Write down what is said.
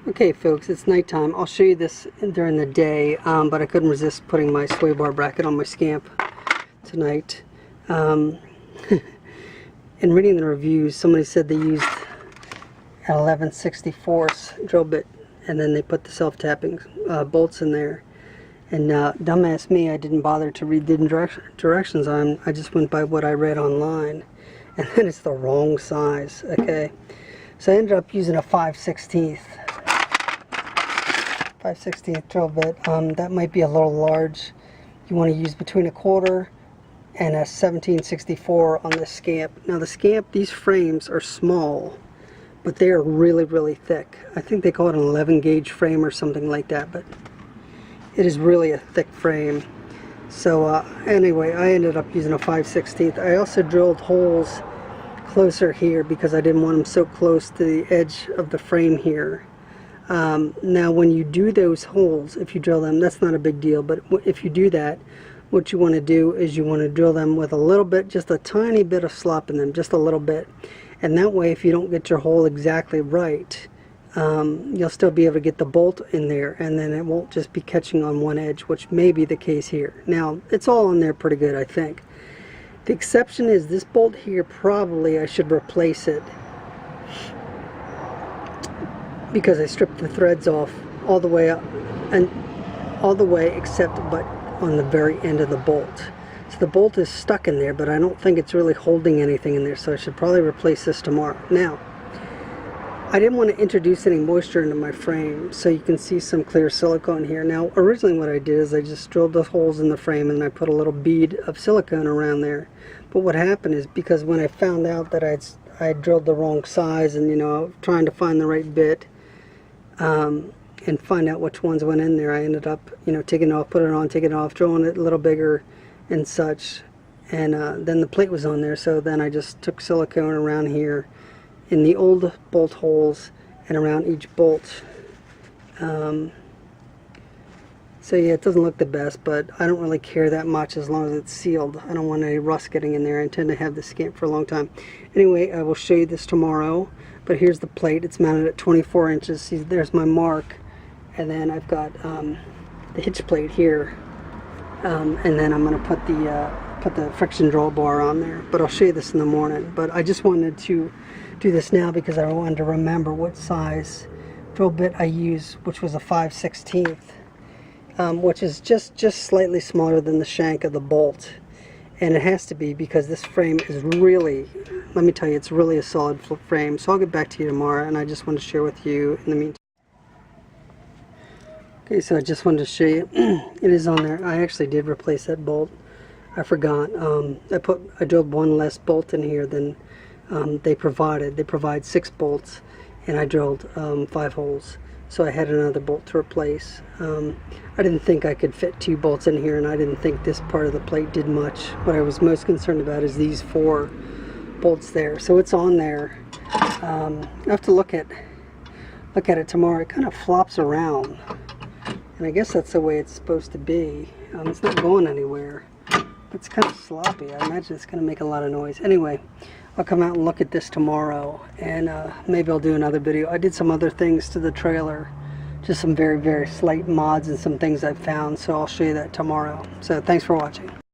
Okay folks, it's nighttime. I'll show you this during the day, but I couldn't resist putting my sway bar bracket on my Scamp tonight. In reading the reviews, somebody said they used an 11/64 drill bit and then they put the self-tapping bolts in there. And dumbass me, I didn't bother to read the directions on. I just went by what I read online, and then it's the wrong size. Okay, so I ended up using a 5/16 drill bit. That might be a little large. You want to use between a 1/4 and a 17/64 on this Scamp. Now the Scamp, these frames are small, but they are really thick. I think they call it an 11 gauge frame or something like that, but it is really a thick frame. So anyway, I ended up using a 5/16. I also drilled holes closer here because I didn't want them so close to the edge of the frame here. Now when you do those holes, if you drill them, that's not a big deal, but if you do that, what you want to do is you want to drill them with a little bit, just a tiny bit of slop in them, just a little bit. And that way, if you don't get your hole exactly right, you'll still be able to get the bolt in there, and then it won't just be catching on one edge, which may be the case here. Now, it's all in there pretty good, I think. The exception is this bolt here, probably I should replace it because I stripped the threads off all the way up, and all the way except but on the very end of the bolt. So the bolt is stuck in there, but I don't think it's really holding anything in there, so I should probably replace this tomorrow. Now, I didn't want to introduce any moisture into my frame, so you can see some clear silicone here. Now, originally what I did is I just drilled the holes in the frame and I put a little bead of silicone around there. But what happened is, because when I found out that I had drilled the wrong size, and trying to find the right bit and find out which ones went in there, I ended up taking it off, putting it on, taking it off, drilling it a little bigger and such, and then the plate was on there. So then I just took silicone around here in the old bolt holes and around each bolt. So yeah, it doesn't look the best, but I don't really care that much as long as it's sealed. I don't want any rust getting in there. I intend to have this Scamp for a long time. Anyway, I will show you this tomorrow, but here's the plate. It's mounted at 24 inches. See, there's my mark, and then I've got the hitch plate here, and then I'm going to put the friction draw bar on there, but I'll show you this in the morning. But I just wanted to do this now because I wanted to remember what size drill bit I used, which was a 5/16, which is just slightly smaller than the shank of the bolt. And it has to be, because this frame is really, let me tell you, it's really a solid frame. So I'll get back to you tomorrow, and I just want to share with you in the meantime. Okay, so I just wanted to show you, it is on there. I actually did replace that bolt. I forgot. I drilled one less bolt in here than they provided. They provide 6 bolts, and I drilled 5 holes. So I had another bolt to replace. I didn't think I could fit 2 bolts in here, and I didn't think this part of the plate did much. What I was most concerned about is these 4 bolts there. So it's on there. I have to look at it tomorrow. It kind of flops around, and I guess that's the way it's supposed to be. It's not going anywhere. It's kind of sloppy. I imagine it's going to make a lot of noise. Anyway, I'll come out and look at this tomorrow, and maybe I'll do another video. I did some other things to the trailer, just some very slight mods and some things I found, so I'll show you that tomorrow. So thanks for watching.